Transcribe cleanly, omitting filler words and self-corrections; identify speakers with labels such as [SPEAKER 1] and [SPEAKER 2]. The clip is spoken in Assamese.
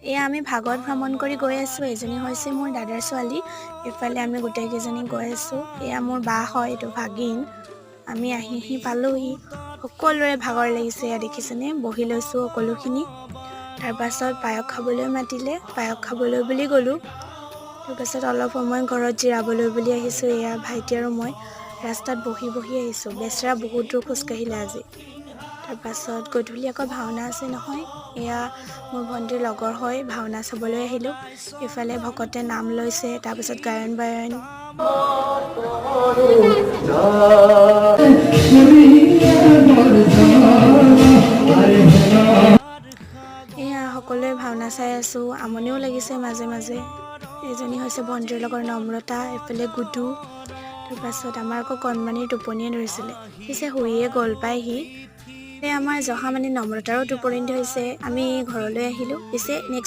[SPEAKER 1] এয়া আমি ভাগত ভ্ৰমণ কৰি গৈ আছোঁ। এজনী হৈছে মোৰ দাদাৰ ছোৱালী। এইফালে আমি গোটেইকেইজনী গৈ আছোঁ। এয়া মোৰ বা হয়, এইটো ভাগিন। আমি আহি পালোহি। সকলোৰে ভাগৰ লাগিছে। এয়া দেখিছেনে, বহি লৈছোঁ সকলোখিনি। তাৰপাছত পায়স খাবলৈ মাতিলে, পায়স খাবলৈ বুলি গ'লোঁ। তাৰপাছত অলপ সময় ঘৰত জিৰাবলৈ বুলি আহিছোঁ। এয়া ভাইটি আৰু মই ৰাস্তাত বহি আহিছোঁ। বেচেৰা বহুত দূৰ খোজকাঢ়িলে আজি। তাৰপাছত গধূলি আকৌ ভাওনা আছে নহয়। এয়া মোৰ ভণ্টিৰ লগৰ হৈ ভাওনা চাবলৈ আহিলোঁ। এইফালে ভকতে নাম লৈছে, তাৰপিছত গায়ন বায়ন। এয়া সকলোৱে ভাওনা চাই আছোঁ। আমনিও লাগিছে মাজে মাজে। এজনী হৈছে ভণ্টিৰ লগৰ নম্ৰতা, এইফালে গুডু। তাৰপাছত আমাৰ আকৌ কণমানিৰ টোপনিয়ে ধৰিছিলে, পিছে শুইয়ে গ'ল পাইহি। আমাৰ জহা মানে নম্ৰতাৰো টোপনি ধৰিছে। আমি ঘৰলৈ আহিলোঁ। পিছে নেক্সট